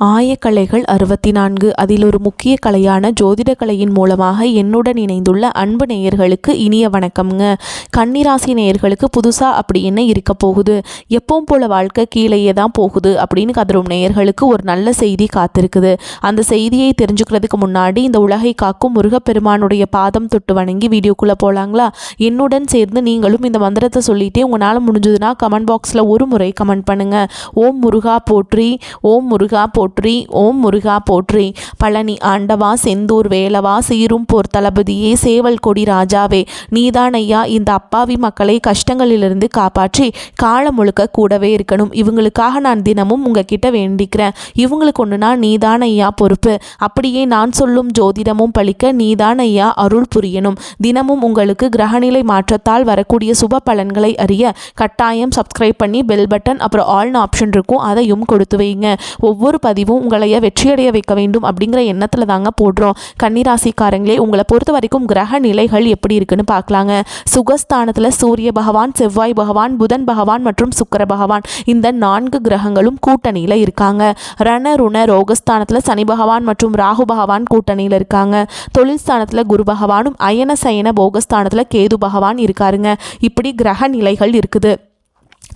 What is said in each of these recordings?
ஆயக்கலைகள் 64 அதில் ஒரு முக்கிய கலையான ஜோதிட கலையின் மூலமாக என்னுடன் இணைந்துள்ள அன்பு நேயர்களுக்கு இனிய வணக்கம்ங்க. கன்னிராசி நேயர்களுக்கு புதுசாக அப்படி என்ன இருக்க போகுது, எப்பவும் போல வாழ்க்கை கீழேயே தான் போகுது அப்படின்னு கதரும் நேயர்களுக்கு ஒரு நல்ல செய்தி காத்திருக்குது. அந்த செய்தியை தெரிஞ்சுக்கிறதுக்கு முன்னாடி இந்த உலகை காக்கும் முருகப்பெருமானுடைய பாதம் தொட்டு வணங்கி வீடியோக்குள்ளே போகலாங்களா? என்னுடன் சேர்ந்து நீங்களும் இந்த மந்திரத்தை சொல்லிட்டே உங்களால் முடிஞ்சதுன்னா கமெண்ட் பாக்ஸில் ஒரு முறை கமெண்ட் பண்ணுங்கள். ஓம் முருகா போற்றி, ஓம் முருகா போற்றி, ஓம் முருகா போற்றி. பழனி ஆண்டவா, செந்தூர் வேலவா, சீரும் போர் தளபதியே, சேவல் கொடி ராஜாவே, நீதான் ஐயா இந்த அப்பாவி மக்களை கஷ்டங்களிலிருந்து காப்பாற்றி காலம் முழுக்க கூடவே இருக்கணும். இவங்களுக்காக நான் தினமும் உங்ககிட்ட வேண்டிக்கிறேன். இவங்களுக்கு ஒன்றுனா நீதான் ஐயா பொறுப்பு. அப்படியே நான் சொல்லும் ஜோதிடமும் பழிக்க நீதான் ஐயா அருள் புரியணும். தினமும் உங்களுக்கு கிரகநிலை மாற்றத்தால் வரக்கூடிய சுப பலன்களை அறிய கட்டாயம் சப்ஸ்கிரைப் பண்ணி பெல் பட்டன் அப்புறம் ஆல்னு ஆப்ஷன் இருக்கும், அதையும் கொடுத்து வைங்க. ஒவ்வொரு பதிவும் உங்களைய வெற்றியடைய வைக்க வேண்டும் அப்படிங்கிற எண்ணத்தில் தாங்க போடுறோம். கன்னிராசிக்காரங்களே, உங்களை பொறுத்த வரைக்கும் கிரக நிலைகள் எப்படி இருக்குன்னு பார்க்கலாங்க. சுகஸ்தானத்தில் சூரிய பகவான், செவ்வாய் பகவான், புதன் பகவான் மற்றும் சுக்கிர பகவான் இந்த 4 கிரகங்களும் கூட்டணியில் இருக்காங்க. ரண ருண ரோகஸ்தானத்தில் சனி பகவான் மற்றும் ராகு பகவான் கூட்டணியில் இருக்காங்க. தொழில் ஸ்தானத்தில் குரு பகவானும், அயன சயன போகஸ்தானத்தில் கேது பகவான் இருக்காருங்க. இப்படி கிரக நிலைகள் இருக்குது.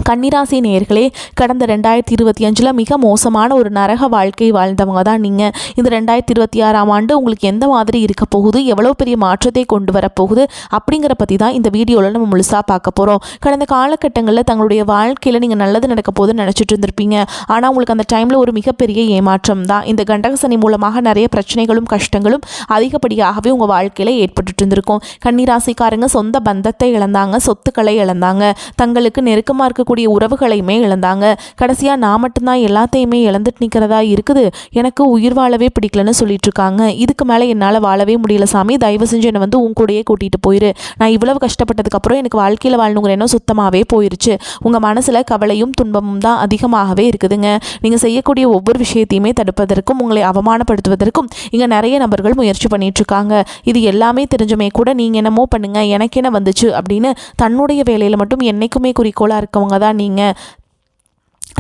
கன்னிராசி நேயர்களே, கடந்த 2025 மிக மோசமான ஒரு நரக வாழ்க்கை வாழ்ந்தவங்க தான் நீங்கள். இந்த 2026ஆம் ஆண்டு உங்களுக்கு எந்த மாதிரி இருக்க போகுது, எவ்வளோ பெரிய மாற்றத்தை கொண்டு வரப்போகுது அப்படிங்கிற பற்றி தான் இந்த வீடியோவில் நம்ம முழுசாக பார்க்க போகிறோம். கடந்த காலகட்டங்களில் தங்களுடைய வாழ்க்கையில் நீங்கள் நல்லது நடக்க போகுதுன்னு நினச்சிட்டு இருந்திருப்பீங்க. ஆனால் உங்களுக்கு அந்த டைமில் ஒரு மிகப்பெரிய ஏமாற்றம் தான். இந்த கண்டகசனி மூலமாக நிறைய பிரச்சனைகளும் கஷ்டங்களும் அதிகப்படியாகவே உங்கள் வாழ்க்கையில் ஏற்பட்டு இருந்திருக்கும். கன்னிராசிக்காரங்க சொந்த பந்தத்தை இழந்தாங்க, சொத்துக்களை இழந்தாங்க, தங்களுக்கு நெருக்கமாக இருக்கக்கூடிய உறவுகளையுமே இழந்தாங்க. கடைசியா நான் மட்டும்தான் எல்லாத்தையுமே இழந்துட்டு நிற்கிறதா இருக்குது, எனக்கு உயிர் வாழவே பிடிக்கலன்னு சொல்லிட்டு இருக்காங்க. இதுக்கு மேலே என்னால் வாழவே முடியல சாமி, தயவு செஞ்சு என்னை வந்து உன் கூடயே கூட்டிகிட்டு போயிரு. நான் இவ்வளவு கஷ்டப்பட்டதுக்கப்புறம் எனக்கு வாழ்க்கையில் வாழணுங்கிற எண்ணம் சுத்தமாகவே போயிருச்சு. உங்கள் மனசில் கவலையும் துன்பமும் தான் அதிகமாகவே இருக்குதுங்க. நீங்கள் செய்யக்கூடிய ஒவ்வொரு விஷயத்தையுமே தடுப்பதற்கும் உங்களை அவமானப்படுத்துவதற்கும் இங்கே நிறைய நபர்கள் முயற்சி பண்ணிட்டு இருக்காங்க. இது எல்லாமே தெரிஞ்சுமே கூட நீங்கள் என்னமோ பண்ணுங்க, எனக்கு என்ன வந்துச்சு அப்படின்னு தன்னுடைய வேலையில் மட்டும் என்னைக்குமே குறிக்கோளாக இருக்கவங்க தான் நீங்கள்.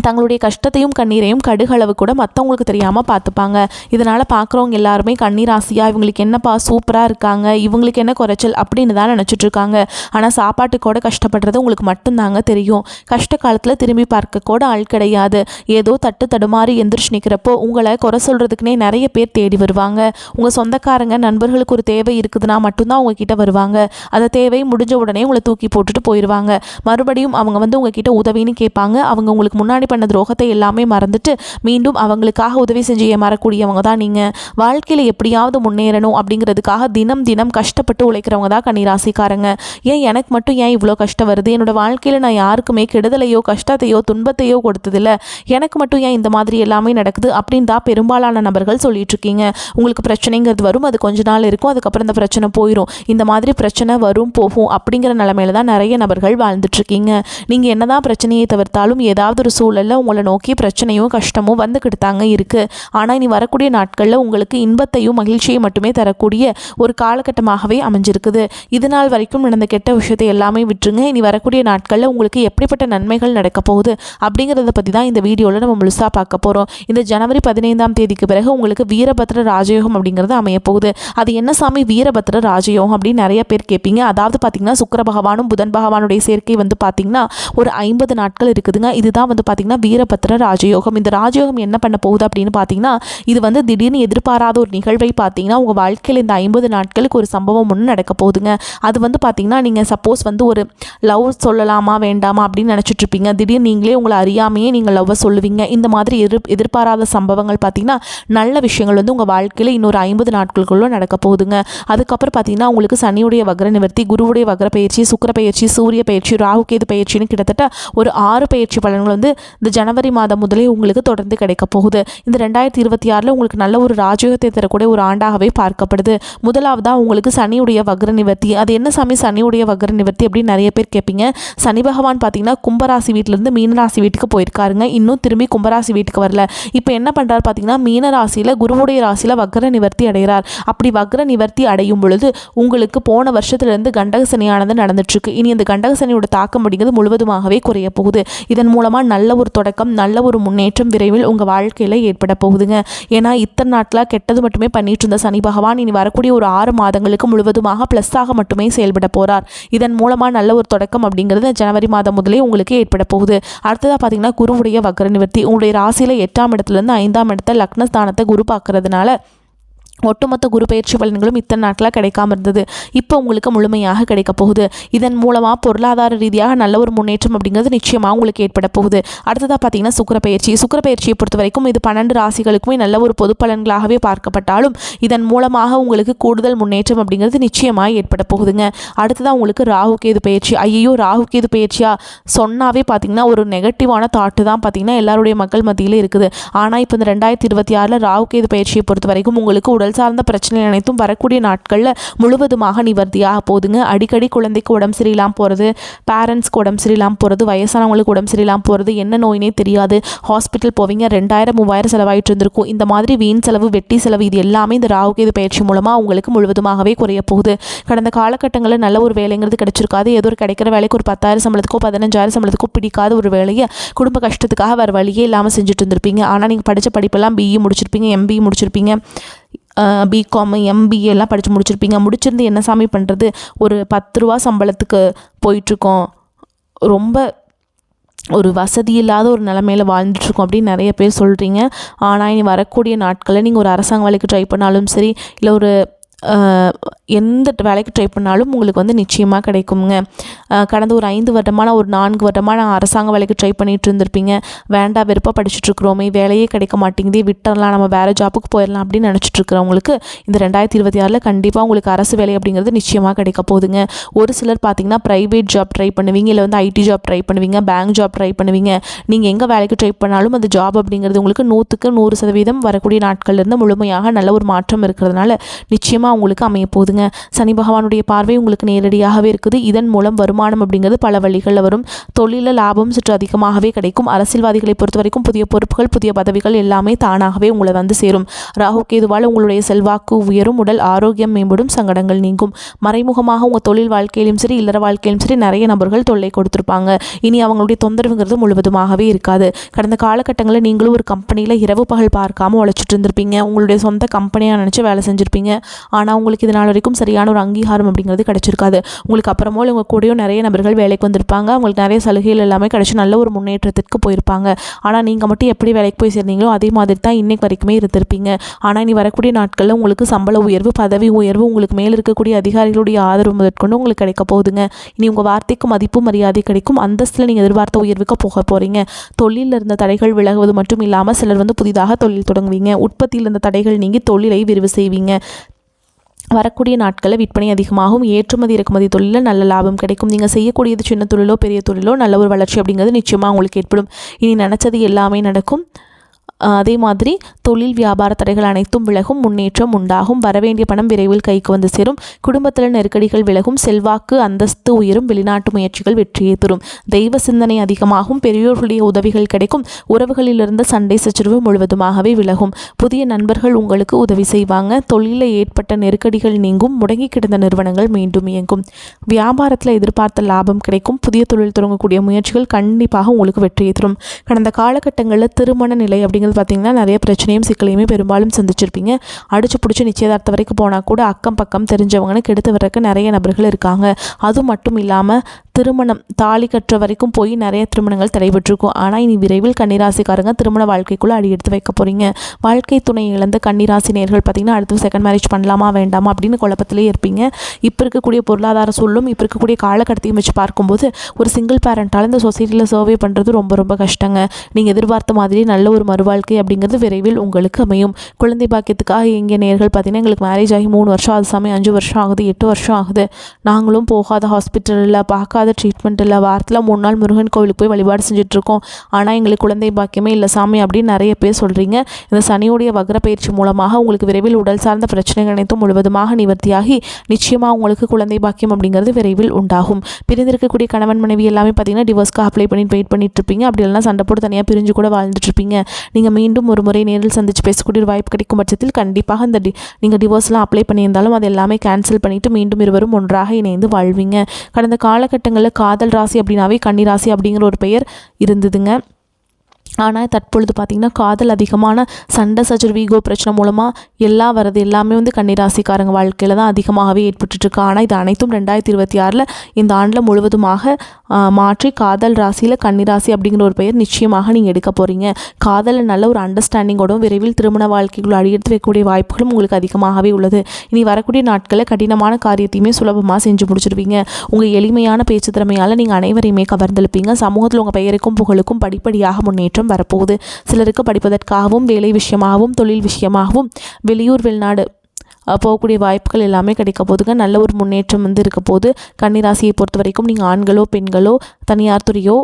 தங்களுடைய கஷ்டத்தையும் கண்ணீரையும் கடுகளவு கூட மற்றவங்களுக்கு தெரியாமல் பார்த்துப்பாங்க. இதனால் பார்க்குறவங்க எல்லாருமே கன்னிராசியாக இவங்களுக்கு என்னப்பா சூப்பராக இருக்காங்க, இவங்களுக்கு என்ன குறைச்சல் அப்படின்னு தான் நினச்சிட்ருக்காங்க. ஆனால் சாப்பாட்டுக்கூட கஷ்டப்படுறது உங்களுக்கு மட்டும்தாங்க தெரியும். கஷ்ட காலத்தில் திரும்பி பார்க்க கூட ஆள் கிடையாது. ஏதோ தட்டு தடுமாறி எந்திரிச்சு நிற்கிறப்போ உங்களை குறை சொல்கிறதுக்குனே நிறைய பேர் தேடி வருவாங்க. உங்கள் சொந்தக்காரங்க நண்பர்களுக்கு ஒரு தேவை இருக்குதுன்னா மட்டும்தான் உங்ககிட்ட வருவாங்க. அந்த தேவை முடிஞ்ச உடனே உங்களை தூக்கி போட்டுட்டு போயிடுவாங்க. மறுபடியும் அவங்க வந்து உங்ககிட்ட உதவின்னு கேட்பாங்க. அவங்க உங்களுக்கு முன்னாடி பண்ண துரோகத்தை எல்லாமே மறந்துட்டு மீண்டும் அவங்களுக்காக உதவி செஞ்சு ஏமாறக்கூடியவங்க தான் நீங்கள். வாழ்க்கையில் எப்படியாவது முன்னேறணும் அப்படிங்கிறதுக்காக தினம் தினம் கஷ்டப்பட்டு உழைக்கிறவங்க தான் கன்னிராசிக்காரங்க. ஏன் எனக்கு மட்டும் ஏன் இவ்வளோ கஷ்டம் வருது, என்னோட வாழ்க்கையில் நான் யாருக்குமே கெடுதலையோ கஷ்டத்தையோ துன்பத்தையோ கொடுத்ததில்ல, எனக்கு மட்டும் ஏன் இந்த மாதிரி எல்லாமே நடக்குது அப்படின்னு தான் பெரும்பாலான நபர்கள் சொல்லிட்டு இருக்கீங்க. உங்களுக்கு பிரச்சனைங்கிறது வரும், அது கொஞ்ச நாள் இருக்கும், அதுக்கப்புறம் இந்த பிரச்சனை போயிடும். இந்த மாதிரி பிரச்சனை வரும் போகும் அப்படிங்கிற நிலைமையில தான் நிறைய நபர்கள் வாழ்ந்துட்டு இருக்கீங்க. நீங்கள் என்னதான் பிரச்சனையை தவிர்த்தாலும் ஏதாவது ஒரு சூழலில் உங்களை நோக்கி பிரச்சனையும் கஷ்டமும் வந்துக்கிட்டு தாங்க இருக்குது. ஆனால் இனி வரக்கூடிய நாட்களில் உங்களுக்கு இன்பத்தையும் மகிழ்ச்சியை மட்டுமே தரக்கூடிய ஒரு காலகட்டமாகவே அமைஞ்சிருக்குது. இது நாள் வரைக்கும் நடந்த கெட்ட விஷயத்தை எல்லாமே விட்டுருங்க. இனி வரக்கூடிய நாட்களில் உங்களுக்கு எப்படிப்பட்ட நன்மைகள் நடக்க போகுது அப்படிங்கிறத பற்றி தான் இந்த வீடியோவில் நம்ம முழுசாக பார்க்க போகிறோம். இந்த ஜனவரி 15ஆம் தேதிக்கு பிறகு உங்களுக்கு வீரபத்ர ராஜயோகம் அப்படிங்கிறது அமைய போகுது. அது என்ன சாமி வீரபத்ர ராஜயோகம் அப்படின்னு நிறைய பேர் கேட்பீங்க. அதாவது பார்த்தீங்கன்னா சுக்கிர பகவானும் புதன் பகவானுடைய சேர்க்கை வந்து பார்த்தீங்கன்னா ஒரு 50 நாட்கள் இருக்குதுங்க. இதுதான் வந்து பார்த்தீங்கன்னா வீரபத்ர ராஜயோகம். இந்த ராஜயோகம் என்ன பண்ண போகுது அப்படின்னு பார்த்தீங்கன்னா, இது வந்து திடீர்னு எதிர்பாராத ஒரு நிகழ்வை பார்த்தீங்கன்னா உங்கள் வாழ்க்கையில் இந்த 50 நாட்களுக்கு ஒரு சம்பவம் ஒன்று நடக்க போகுதுங்க. அது வந்து பார்த்தீங்கன்னா நீங்கள் சப்போஸ் வந்து ஒரு லவ் சொல்லலாமா வேண்டாமா அப்படின்னு நினச்சிட்டு இருப்பீங்க. திடீர்னு நீங்களே உங்களை அறியாமையே நீங்கள் லவ்வை சொல்லுவீங்க. இந்த மாதிரி எதிர்பாராத சம்பவங்கள் பார்த்தீங்கன்னா நல்ல விஷயங்கள் வந்து உங்கள் வாழ்க்கையில் இன்னொரு 50 நாட்களுக்குள்ள நடக்க போகுதுங்க. அதுக்கப்புறம் பார்த்தீங்கன்னா உங்களுக்கு சனியுடைய வக்ர நிவர்த்தி, குருவுடைய வக்ர பயிற்சி, சுக்கிர பயிற்சி, சூரிய பயிற்சி, ராகு கேது பயிற்சின்னு கிட்டத்தட்ட ஒரு 6 பயிற்சி பலன்கள் வந்து இந்த ஜனவரி மாதம் முதலே உங்களுக்கு தொடர்ந்து கிடைக்க போகுது. இந்த 2026 உங்களுக்கு நல்ல ஒரு ராஜயோகத்தை தரக்கூடிய ஒரு ஆண்டாகவே பார்க்கப்படுது. முதலாவதாக உங்களுக்கு சனியுடைய வக்ர நிவர்த்தி. அது என்ன சாமி சனியுடைய வக்ர நிவர்த்தி அப்படின்னு நிறைய பேர் கேட்பீங்க. சனி பகவான் பார்த்தீங்கன்னா கும்பராசி வீட்டிலேருந்து மீனராசி வீட்டுக்கு போயிருக்காருங்க. இன்னும் திரும்பி கும்பராசி வீட்டுக்கு வரல. இப்போ என்ன பண்ணுறாரு பார்த்தீங்கன்னா மீனராசியில் குருவுடைய ராசியில் வக்ர நிவர்த்தி அடைகிறார். அப்படி வக்ர நிவர்த்தி அடையும் பொழுது உங்களுக்கு போன வருஷத்துலேருந்து கண்டக சனியானது நடந்துட்டுருக்கு. இனி அந்த கண்டக சனியோட தாக்கம் அப்படிங்கிறது முழுவதுமாகவே குறைய போகுது. இதன் மூலமாக நல்ல ஒரு தொடக்கம், நல்ல ஒரு முன்னேற்றம் விரைவில் உங்கள் வாழ்க்கையில் ஏற்பட போகுதுங்க. ஏன்னா இத்தனை நாட்களாக கெட்டது மட்டுமே பண்ணிட்டு இருந்த சனி பகவான் இனி வரக்கூடிய ஒரு 6 மாதங்களுக்கு முழுவதுமாக ப்ளஸ்ஸாக மட்டுமே செயல்பட போகிறார். இதன் மூலமாக நல்ல ஒரு தொடக்கம் அப்படிங்கிறது ஜனவரி மாதம் முதலே உங்களுக்கு ஏற்பட போகுது. அடுத்ததாக பார்த்தீங்கன்னா குருவுடைய வக்ர நிவர்த்தி. உங்களுடைய ராசியில் 8ஆம் இடத்துலேருந்து 5ஆம் இடத்தை லக்னஸ்தானத்தை குரு பார்க்கறதுனால ஒட்டுமொத்த குரு பயிற்சி பலன்களும் இத்தனை நாட்களாக கிடைக்காம இருந்தது. இப்போ உங்களுக்கு முழுமையாக கிடைக்க போகுது. இதன் மூலமாக பொருளாதார ரீதியாக நல்ல ஒரு முன்னேற்றம் அப்படிங்கிறது நிச்சயமாக உங்களுக்கு ஏற்பட போகுது. அடுத்ததாக பார்த்தீங்கன்னா சுக்கிர பயிற்சியை பொறுத்த வரைக்கும் இது 12 ராசிகளுக்குமே நல்ல ஒரு பொது பலன்களாகவே பார்க்கப்பட்டாலும் இதன் மூலமாக உங்களுக்கு கூடுதல் முன்னேற்றம் அப்படிங்கிறது நிச்சயமாக ஏற்பட போகுதுங்க. அடுத்ததாக உங்களுக்கு ராகு கேது பயிற்சி. ஐயோ, ராகு கேது பயிற்சியா சொன்னாவே பார்த்தீங்கன்னா ஒரு நெகட்டிவான தாட்டு தான் பார்த்தீங்கன்னா எல்லாருடைய மக்கள் மத்தியில் இருக்குது. ஆனால் இப்போ இந்த 2026 ராகு கேது பயிற்சியை பொறுத்த வரைக்கும் உங்களுக்கு உடல் சார்ந்த பிரச்சனை அனைத்தும் வரக்கூடிய நாட்களில் முழுவதுமாக நிவர்த்தியாக போகுதுங்க. அடிக்கடி குழந்தைக்கு உடம்பு சரியில்லாமல் போகிறது, பேரண்ட்ஸ்க்கு உடம்பு சரியில்லாமல் போகிறது, வயசானவங்களுக்கு உடம்பு சரியில்லாமல் போகிறது, என்ன நோயினே தெரியாது, ஹாஸ்பிட்டல் போவீங்க, 2000-3000 செலவாயிட்டு இருந்திருக்கும். இந்த மாதிரி வீண் செலவு, வெட்டி செலவு இது எல்லாமே இந்த ராகு கேது பயிற்சி மூலமாக உங்களுக்கு முழுவதுமாகவே குறைய போகுது. கடந்த காலகட்டங்களில் நல்ல ஒரு வேலைங்கிறது கிடைச்சிருக்காது. ஏதோ ஒரு கிடைக்கிற வேலைக்கு ஒரு 10,000 சம்பளத்துக்கோ 15,000 சம்பளத்துக்கோ பிடிக்காத ஒரு வேலையை குடும்ப கஷ்டத்துக்காக வேறு வழியே இல்லாமல் செஞ்சுட்டு இருந்திருப்பீங்க. ஆனால் நீங்கள் படித்த படிப்பெல்லாம் BE முடிச்சிருப்பீங்க, MBE முடிச்சிருப்பீங்க, BCom MBA எல்லாம் படித்து முடிச்சிருப்பீங்க. முடிச்சிருந்து என்ன சாமி பண்ணுறது, ஒரு 10 ரூபா சம்பளத்துக்கு போயிட்டுருக்கோம், ரொம்ப ஒரு வசதி இல்லாத ஒரு நிலைமையில் வாழ்ந்துட்டுருக்கோம் அப்படின்னு நிறைய பேர் சொல்கிறீங்க. ஆனால் இனி வரக்கூடிய நாட்களில் நீங்கள் ஒரு அரசாங்க வேலைக்கு ட்ரை பண்ணாலும் சரி, இல்லை ஒரு எந்த வேலைக்கு ட்ரை பண்ணாலும் உங்களுக்கு வந்து நிச்சயமாக கிடைக்குங்க. கடந்த ஒரு 5 வருடமான ஒரு 4 வருடமான அரசாங்க வேலைக்கு ட்ரை பண்ணிட்டு இருந்திருப்பீங்க. வேண்டாம் வெறுப்பாக படிச்சுட்ருக்குறோமே, வேலையே கிடைக்க மாட்டேங்குதே, விட்டுறலாம், நம்ம வேறு ஜாப்புக்கு போயிடலாம் அப்படின்னு நினச்சிட்ருக்கிறவங்களுக்கு இந்த 2026 கண்டிப்பாக உங்களுக்கு அரசு வேலை அப்படிங்கிறது நிச்சயமாக கிடைக்க போகுதுங்க. ஒரு சிலர் பார்த்தீங்கன்னா ப்ரைவேட் ஜாப் ட்ரை பண்ணுவீங்க, இல்லை வந்து IT ஜாப் ட்ரை பண்ணுவீங்க, பேங்க் ஜாப் ட்ரை பண்ணுவீங்க. நீங்கள் எங்கே வேலைக்கு ட்ரை பண்ணாலும் அந்த ஜாப் அப்படிங்கிறது உங்களுக்கு 100% வரக்கூடிய நாட்கள்லேருந்து முழுமையாக நல்ல ஒரு மாற்றம் இருக்கிறதுனால நிச்சயமாக உங்களுக்கு அமைய போகுதுங்க. சனி பகவானுடைய பார்வை உங்களுக்கு நேரடியாகவே இருக்குது. இதன் மூலம் வருமானம் அப்படிங்கிறது பல வழிகளில் வரும். தொழிலில் லாபம் சற்று அதிகமாகவே கிடைக்கும். அரசியல்வாதிகளை பொறுத்த வரைக்கும் புதிய பொறுப்புகள், புதிய பதவிகள் எல்லாமே தானாகவே உங்களை வந்து சேரும். ராகு கேதுவால் உங்களுடைய செல்வாக்கு உயரும், உடல் ஆரோக்கியம் மேம்படும், சங்கடங்கள் நீங்கும். மறைமுகமாக உங்கள் தொழில் வாழ்க்கையிலும் சரி, இல்லற வாழ்க்கையிலும் சரி நிறைய நபர்கள் தொல்லை கொடுத்துருப்பாங்க. இனி அவங்களுடைய தொந்தரவுங்கிறது முழுவதுமாகவே இருக்காது. கடந்த காலகட்டங்களில் நீங்களும் ஒரு கம்பெனியில் இரவு பகல் பார்க்காம உழைச்சிட்டு இருந்திருப்பீங்க. உங்களுடைய சொந்த கம்பெனியாக நினச்சி வேலை செஞ்சுருப்பீங்க. ஆனால் உங்களுக்கு இதனால் வரைக்கும் சரியான ஒரு அங்கீகாரம் அப்படிங்கிறது கிடைச்சிருக்காது. உங்களுக்கு அப்புறமோ உங்கள் கூடயும் நிறைய நபர்கள் வேலைக்கு வந்திருப்பாங்க. அவங்களுக்கு நிறைய சலுகைகள் எல்லாமே கிடைச்சி நல்ல ஒரு முன்னேற்றத்திற்கு போயிருப்பாங்க. ஆனால் நீங்கள் மட்டும் எப்படி வேலைக்கு போய் சேர்ந்தீங்களோ அதே மாதிரி தான் இன்னைக்கு வரைக்குமே இருந்திருப்பீங்க. ஆனால் இனி வரக்கூடிய நாட்களில் உங்களுக்கு சம்பள உயர்வு, பதவி உயர்வு, உங்களுக்கு மேல் இருக்கக்கூடிய அதிகாரிகளுடைய ஆதரவு முதற்கொண்டு உங்களுக்கு கிடைக்க போகுதுங்க. இனி உங்கள் வார்த்தைக்கு மதிப்பு மரியாதை கிடைக்கும். அந்தஸ்தில் நீங்கள் எதிர்பார்த்த உயர்வுக்கு போக போகிறீங்க. தொழிலில் இருந்த தடைகள் விலகுவது மட்டும் இல்லாமல் சிலர் வந்து புதிதாக தொழில் தொடங்குவீங்க. உற்பத்தியில் இருந்த தடைகள் நீங்கி தொழிலை விரிவு செய்வீங்க. வரக்கூடிய நாட்களில் விற்பனை அதிகமாகும். ஏற்றுமதி இறக்குமதி தொழிலில் நல்ல லாபம் கிடைக்கும். நீங்கள் செய்யக்கூடியது சின்ன தொழிலோ பெரிய தொழிலோ நல்ல ஒரு வளர்ச்சி அப்படிங்கிறது நிச்சயமாக உங்களுக்கு ஏற்படும். இனி நினச்சது எல்லாமே நடக்கும். அதே மாதிரி தொழில் வியாபார தடைகள் அனைத்தும் விலகும், முன்னேற்றம் உண்டாகும். வரவேண்டிய பணம் விரைவில் கைக்கு வந்து சேரும். குடும்பத்தில் நெருக்கடிகள் விலகும், செல்வாக்கு அந்தஸ்து உயரும், வெளிநாட்டு முயற்சிகள் வெற்றியை தரும். தெய்வ சிந்தனை அதிகமாகும், பெரியோர்களுடைய உதவிகள் கிடைக்கும். உறவுகளிலிருந்து சண்டை சச்சரவு முழுவதுமாகவே விலகும். புதிய நண்பர்கள் உங்களுக்கு உதவி செய்வாங்க. தொழிலில் ஏற்பட்ட நெருக்கடிகள் நீங்கும், முடங்கி கிடந்த நிறுவனங்கள் மீண்டும் இயங்கும். வியாபாரத்தில் எதிர்பார்த்த லாபம் கிடைக்கும். புதிய தொழில் தொடங்கக்கூடிய முயற்சிகள் கண்டிப்பாக உங்களுக்கு வெற்றியை தரும். கடந்த காலகட்டங்களில் திருமண நிலை அப்படிங்கிறது பார்த்தீங்கன்னா நிறைய பிரச்சனையும் சிக்கலையுமே பெரும்பாலும் சந்திச்சிருப்பீங்க. அடிச்சு பிடிச்சி நிச்சயதார்த்த வரைக்கும் போனால் கூட அக்கம் பக்கம் தெரிஞ்சவங்கன்னு கெடுத்து வர்றதுக்கு நிறைய நபர்கள் இருக்காங்க. அது மட்டும் இல்லாமல் திருமணம் தாலி கட்டுற வரைக்கும் போய் நிறைய திருமணங்கள் தடைபெற்றிருக்கும். ஆனால் இனி விரைவில் கன்னிராசிக்காரங்க திருமண வாழ்க்கைக்குள்ளே அடி எடுத்து வைக்க போகிறீங்க. வாழ்க்கை துணை இழந்த கன்னிராசி நேயர்கள் பார்த்தீங்கன்னா அடுத்து செகண்ட் மேரேஜ் பண்ணலாமா வேண்டாமா அப்படின்னு குழப்பத்திலே இருப்பீங்க. இப்போ இருக்கக்கூடிய பொருளாதார சூழலும் இப்போ இருக்கக்கூடிய காலகட்டத்தையும் வச்சு பார்க்கும்போது ஒரு சிங்கிள் பேரண்டால் இந்த சொசைட்டியில் சர்வே பண்ணுறது ரொம்ப ரொம்ப கஷ்டங்க. நீங்கள் எதிர்பார்த்த மாதிரி நல்ல ஒரு மறுவாழ்க்கை அப்படிங்கிறது விரைவில் உங்களுக்கு அமையும். குழந்தை பாக்கியத்துக்காக எங்கள் நேயர்கள் பார்த்தீங்கன்னா எங்களுக்கு மேரேஜ் ஆகி 3 வருஷம் ஆகுது சாமி, 5 வருஷம் ஆகுது, 8 வருஷம் ஆகுது, நாங்களும் போகாத ஹாஸ்பிட்டலில் பார்க்காத ட்ரீட்மெண்ட் இல்லை, வாரத்தில் 3 நாள் முருகன் கோவிலுக்கு போய் வழிபாடு செஞ்சுட்ருக்கோம், ஆனால் எங்களுக்கு குழந்தை பாக்கியமே இல்லை சாமி அப்படின்னு நிறைய பேர் சொல்கிறீங்க. இந்த சனியுடைய வக்ர பயிற்சி மூலமாக உங்களுக்கு விரைவில் உடல் சார்ந்த பிரச்சனைகள் அனைத்தும் முழுவதுமாக நிவர்த்தியாகி நிச்சயமாக உங்களுக்கு குழந்தை பாக்கியம் அப்படிங்கிறது விரைவில் உண்டாகும். பிரிந்திருக்கக்கூடிய கணவன் மனைவி எல்லாமே பார்த்தீங்கன்னா டிவோர்ஸ்க்கு அப்ளை பண்ணிட்டு வெயிட் பண்ணிட்டு இருப்பீங்க. அப்படி இல்லைனா சண்டை போட்டு தனியாக பிரிஞ்சு கூட வாழ்ந்துட்டு இருப்பீங்க. நீங்கள் மீண்டும் ஒரு முறை நேரில் சந்தித்து பேசக்கூடிய ஒரு வாய்ப்பு கிடைக்கும் பட்சத்தில் கண்டிப்பாக இந்த நீங்கள் டிவோர்ஸ்லாம் அப்ளை பண்ணியிருந்தாலும் அது எல்லாமே கேன்சல் பண்ணிவிட்டு மீண்டும் இருவரும் ஒன்றாக இணைந்து வாழ்வீங்க. கடந்த காலகட்டங்களில் காதல் ராசி அப்படின்னாவே கன்னி ராசி அப்படிங்கிற ஒரு பெயர் இருந்ததுங்க. ஆனால் தற்பொழுது பார்த்திங்கன்னா காதல் அதிகமான சண்டை சச்சரவு ஈகோ பிரச்சனை மூலமாக எல்லாமே வந்து கன்னிராசிக்காரங்க வாழ்க்கையில் தான் அதிகமாகவே ஏற்பட்டுருக்கு. ஆனால் இது அனைத்தும் 2026 இந்த ஆண்டில் முழுவதுமாக மாற்றி காதல் ராசியில் கன்னிராசி அப்படிங்கிற ஒரு பெயர் நிச்சயமாக நீங்கள் எடுக்க போகிறீங்க. காதலில் நல்ல ஒரு அண்டர்ஸ்டாண்டிங்கோடும் விரைவில் திருமண வாழ்க்கைக்குள் அடியெடுத்து வைக்கக்கூடிய வாய்ப்புகளும் உங்களுக்கு அதிகமாகவே உள்ளது. இனி வரக்கூடிய நாட்களில் கடினமான காரியத்தையுமே சுலபமாக செஞ்சு முடிச்சிடுவீங்க. உங்கள் எளிமையான பேச்சு திறமையால் நீங்கள் அனைவரையுமே கவர்ந்தெழுப்பீங்க. சமூகத்தில் உங்கள் பெயருக்கும் புகழுக்கும் படிப்படியாக முன்னேற்றம் வரப்போகுது. சிலருக்கு படிப்பதற்காகவும் வேலை விஷயமாகவும் தொழில் விஷயமாகவும் வெளியூர் வெளிநாடு போகக்கூடிய வாய்ப்புகள் எல்லாமே கிடைக்க போதுங்க. நல்ல ஒரு முன்னேற்றம் வந்து இருக்க போது. கன்னிராசியை பொறுத்த வரைக்கும் நீங்கள் ஆண்களோ பெண்களோ தனியார் துறையோ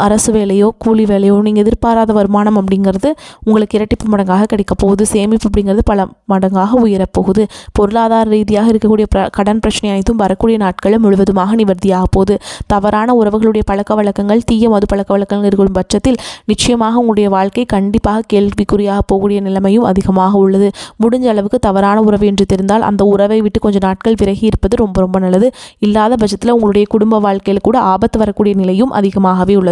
அரசு வேலையோ கூலி வேலையோ நீங்கள் எதிர்பாராத வருமானம் அப்படிங்கிறது உங்களுக்கு இரட்டிப்பு மடங்காக கிடைக்க போகுது. சேமிப்பு அப்படிங்கிறது பல மடங்காக உயரப்போகுது. பொருளாதார ரீதியாக இருக்கக்கூடிய கடன் பிரச்சனை அனைத்தும் வரக்கூடிய நாட்களில் முழுவதுமாக நிவர்த்தியாக போகுது. தவறான உறவுகளுடைய பழக்க வழக்கங்கள் தீய மது பழக்க வழக்கங்கள் இருக்கும் பட்சத்தில் நிச்சயமாக உங்களுடைய வாழ்க்கை கண்டிப்பாக கேள்விக்குறியாக போகக்கூடிய நிலைமையும் அதிகமாக உள்ளது. முடிஞ்ச அளவுக்கு தவறான உறவு என்று தெரிந்தால் அந்த உறவை விட்டு கொஞ்சம் நாட்கள் விலகி இருப்பது ரொம்ப ரொம்ப நல்லது. இல்லாத பட்சத்தில் உங்களுடைய குடும்ப வாழ்க்கையில் கூட ஆபத்து வரக்கூடிய நிலையும் அதிகமாகவே உள்ளது.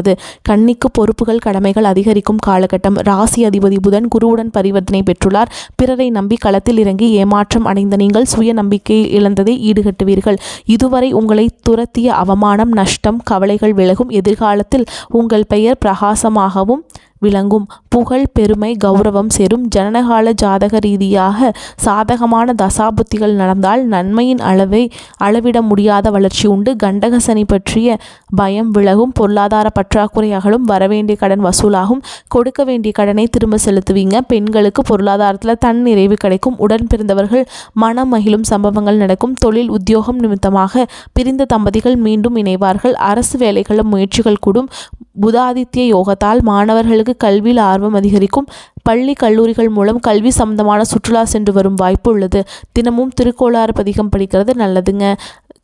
கன்னிக்கு பொறுப்புகள் கடமைகள் அதிகரிக்கும் காலகட்டம். ராசி அதிபதி புதன் குருவுடன் பரிவர்த்தனை பெற்றுள்ளார். பிறரை நம்பி களத்தில் இறங்கி ஏமாற்றம் அடைந்த நீங்கள் சுய நம்பிக்கை இழந்ததை ஈடுகட்டுவீர்கள். இதுவரை உங்களை துரத்திய அவமானம் நஷ்டம் கவலைகள் விலகும். எதிர்காலத்தில் உங்கள் பெயர் பிரகாசமாகவும் விளங்கும். புகழ் பெருமை கௌரவம் சேரும். ஜனனகால ஜாதக ரீதியாக சாதகமான தசாபுத்திகள் நடந்தால் நன்மையின் அளவிட முடியாத வளர்ச்சி உண்டு. கண்டக சனி பற்றிய பயம் விலகும். பொருளாதார பற்றாக்குறை அகலும். வரவேண்டிய கடன் வசூலாகும். கொடுக்க வேண்டிய கடனை திரும்ப செலுத்துவீங்க. பெண்களுக்கு பொருளாதாரத்தில் தன் நிறைவு கிடைக்கும். உடன் பிறந்தவர்கள் மனம் மகிழும் சம்பவங்கள் நடக்கும். தொழில் உத்தியோகம் நிமித்தமாக பிரிந்த தம்பதிகள் மீண்டும் இணைவார்கள். அரசு வேலைகளில் முயற்சிகள் கூடும். புதாதித்ய யோகத்தால் மாணவர்களுக்கு கல்வியில் ஆர்வம் அதிகரிக்கும். பள்ளி கல்லூரிகள் மூலம் கல்வி சம்பந்தமான சுற்றுலா சென்று வரும் வாய்ப்பு உள்ளது. தினமும் திருக்கோளாறு பதிகம் படிக்கிறது நல்லதுங்க.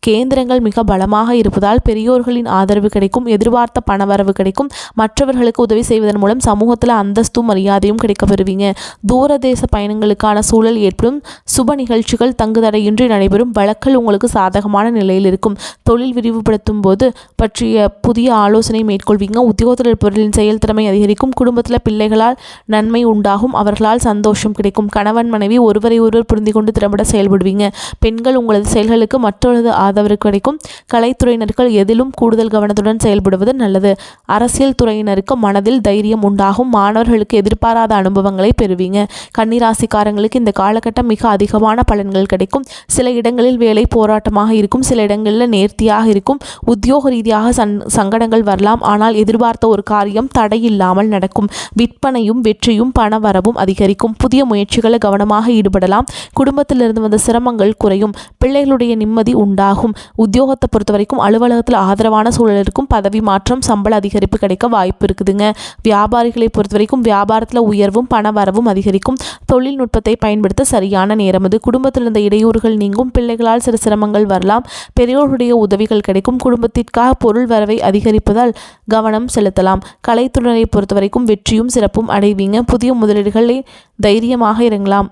கேந்திரங்கள் மிக பலமாக இருப்பதால் பெரியோர்களின் ஆதரவு கிடைக்கும். எதிர்பார்த்த பணவரவு கிடைக்கும். மற்றவர்களுக்கு உதவி செய்வதன் மூலம் சமூகத்தில் அந்தஸ்தும் மரியாதையும் கிடைக்க பெறுவீங்க. தூரதேச பயணங்களுக்கான சூழல் ஏற்படும். சுப நிகழ்ச்சிகள் தங்குதடையின்றி நடைபெறும். வழக்கல் உங்களுக்கு சாதகமான நிலையில் இருக்கும். தொழில் விரிவுபடுத்தும் போது பற்றிய புதிய ஆலோசனை மேற்கொள்வீங்க. உத்தியோகத்தில் இருப்பவர்களின் செயல்திறமை அதிகரிக்கும். குடும்பத்தில் பிள்ளைகளால் நன்மை உண்டாகும். அவர்களால் சந்தோஷம் கிடைக்கும். கணவன் மனைவி ஒருவரை ஒருவர் புரிந்து கொண்டு திறம்பட செயல்படுவீங்க. பெண்கள் உங்களது செயல்களுக்கு மற்றொரு ஆதரவு கிடைக்கும். கலைத்துறையினர்கள் எதிலும் கூடுதல் கவனத்துடன் செயல்படுவது நல்லது. அரசியல் துறையினருக்கு மனதில் தைரியம் உண்டாகும். மாணவர்களுக்கு எதிர்பாராத அனுபவங்களை பெறுவீங்க. கன்னிராசிக்காரங்களுக்கு இந்த காலகட்டம் மிக அதிகமான பலன்கள் கிடைக்கும். சில இடங்களில் வேலை போராட்டமாக இருக்கும். சில இடங்களில் நேர்த்தியாக இருக்கும். உத்தியோக ரீதியாக சங்கடங்கள் வரலாம். ஆனால் எதிர்பார்த்த ஒரு காரியம் தடையில்லாமல் நடக்கும். விற்பனையும் வெற்றியும் பண வரவும் அதிகரிக்கும். புதிய முயற்சிகளை கவனமாக ஈடுபடலாம். குடும்பத்திலிருந்து வந்த சிரமங்கள் குறையும். பிள்ளைகளுடைய நிம்மதி உண்டாகும். உத்தியோகத்தை பொறுத்த வரைக்கும் அலுவலகத்தில் ஆதரவான சூழல் இருக்கும். பதவி மாற்றம் சம்பள அதிகரிப்பு கிடைக்க வாய்ப்பு இருக்குதுங்க. வியாபாரிகளை பொறுத்த வரைக்கும் வியாபாரத்தில் உயர்வும் பண வரவும் அதிகரிக்கும். தொழில்நுட்பத்தை பயன்படுத்த சரியான நேரம் இது. குடும்பத்தில் இருந்த இடையூறுகள் நீங்கும். பிள்ளைகளால் சில சிரமங்கள் வரலாம். பெரியோருடைய உதவிகள் கிடைக்கும். குடும்பத்திற்காக பொருள் வரவை அதிகரிப்பதால் கவனம் செலுத்தலாம். கலைத்துறையை பொறுத்த வரைக்கும் வெற்றியும் சிறப்பும் அடைவீங்க. புதிய முதலீடுகளை தைரியமாக இறங்கலாம்.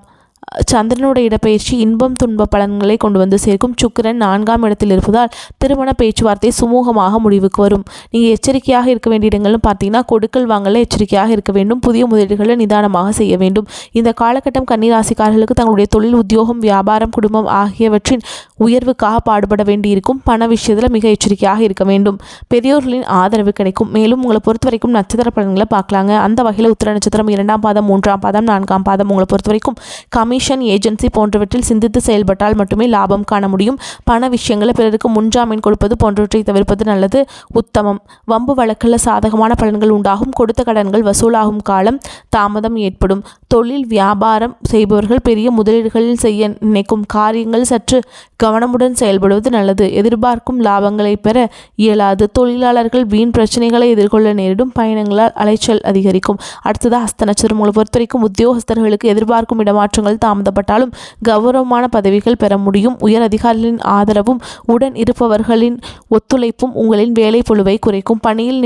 சந்திரனோட இடப்பெயர்ச்சி இன்பம் துன்ப பலன்களை கொண்டு வந்து சேர்க்கும். சுக்கிரன் 4ஆம் இடத்தில் இருப்பதால் திருமண பேச்சுவார்த்தை சுமூகமாக முடிவுக்கு வரும். நீங்கள் எச்சரிக்கையாக இருக்க வேண்டிய இடங்கள்னு பார்த்தீங்கன்னா கொடுக்கல் வாங்கல எச்சரிக்கையாக இருக்க வேண்டும். புதிய முதலீடுகளை நிதானமாக செய்ய வேண்டும். இந்த காலகட்டம் கன்னிராசிக்காரர்களுக்கு தங்களுடைய தொழில் உத்தியோகம் வியாபாரம் குடும்பம் ஆகியவற்றின் உயர்வுக்காக பாடுபட வேண்டியிருக்கும். பண விஷயத்தில் மிக எச்சரிக்கையாக இருக்க வேண்டும். பெரியோர்களின் ஆதரவு கிடைக்கும். மேலும் உங்களை பொறுத்த வரைக்கும் நட்சத்திர பலன்களை பார்க்கலாங்க. அந்த வகையில் உத்திர நட்சத்திரம் 2ஆம் பாதம் 3ஆம் பாதம் 4ஆம் பாதம் உங்களை பொறுத்த வரைக்கும் கமிஷன் ஏஜென்சி போன்றவற்றில் சிந்தித்து செயல்பட்டால் மட்டுமே லாபம் காண முடியும். பண விஷயங்களை பிறருக்கு முன்ஜாமீன் கொடுப்பது போன்றவற்றை தவிர்ப்பது நல்லது. உத்தமம். வம்பு வழக்கில் சாதகமான பலன்கள் உண்டாகும். கொடுத்த கடன்கள் வசூலாகும் காலம் தாமதம் ஏற்படும். தொழில் வியாபாரம் செய்பவர்கள் பெரிய முதலீடுகளில் செய்ய நினைக்கும் காரியங்கள் சற்று கவனமுடன் செயல்படுவது நல்லது. எதிர்பார்க்கும் லாபங்களை பெற இயலாது. தொழிலாளர்கள் வீண் பிரச்சனைகளை எதிர்கொள்ள நேரிடும். பயணங்களால் அலைச்சல் அதிகரிக்கும். அடுத்தது ஹஸ்த நட்சத்திரம் உங்களை பொறுத்த வரைக்கும் உத்தியோகஸ்தர்களுக்கு எதிர்பார்க்கும் இடமாற்றங்கள் தாமதப்பட்டாலும் கௌரவமான பதவிகள் பெற முடியும். உயர் அதிகாரிகளின் ஆதரவும் உடன் இருப்பவர்களின் ஒத்துழைப்பும் உங்களின் வேலை பொழுவை குறைக்கும். பணியில்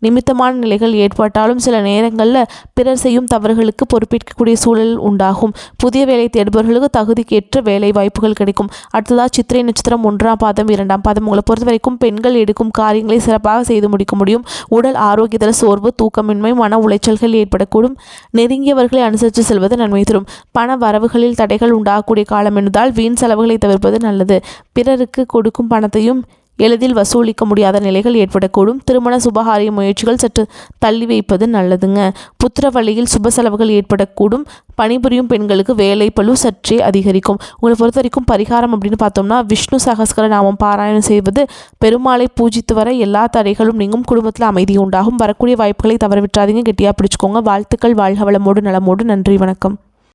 நிமித்தமான நிலைகள் ஏற்பட்டாலும் சில நேரங்களில் பிறர் செய்யும் தவறுகளுக்கு பொறுப்பேற்கக்கூடிய சூழல் உண்டாகும். புதிய வேலை தேடுபவர்களுக்கு தகுதிக்கேற்ற வேலை வாய்ப்புகள் கிடைக்கும். அடுத்ததாக சித்திரை நட்சத்திரம் 1ஆம் பாதம் 2ஆம் பாதம். உங்களை பொறுத்த வரைக்கும் பெண்கள் எடுக்கும் காரியங்களை சிறப்பாக செய்து முடிக்க முடியும். உடல் ஆரோக்கியத்தில் சோர்வு, தூக்கமின்மை, மன உளைச்சல்கள் ஏற்படக்கூடும். நெருங்கியவர்களை அனுசரித்து செல்வது நன்மை தரும். பண வரவுகளில் தடைகள் உண்டாகக்கூடிய காலம் என்பதால் வீண் செலவுகளை தவிர்ப்பது நல்லது. பிறருக்கு கொடுக்கும் பணத்தையும் எளிதில் வசூலிக்க முடியாத நிலைகள் ஏற்படக்கூடும். திருமண சுபகாரிய முயற்சிகள் சற்று தள்ளி வைப்பது நல்லதுங்க. புத்திர வழியில் சுப செலவுகள் ஏற்படக்கூடும். பணிபுரியும் பெண்களுக்கு வேலை பளு சற்றே அதிகரிக்கும். உங்களை பொறுத்த வரைக்கும் பரிகாரம் அப்படின்னு பார்த்தோம்னா, விஷ்ணு சகஸ்கர நாமம் பாராயணம் செய்வது, பெருமாளை பூஜித்து வர எல்லா தடைகளும் நீங்கும். குடும்பத்தில் அமைதி உண்டாகும். வரக்கூடிய வாய்ப்புகளை தவறவிட்டாதீங்க. கெட்டியாக பிடிச்சுக்கோங்க. வாழ்த்துக்கள். வாழ்க வளமோடு நலமோடு. நன்றி. வணக்கம்.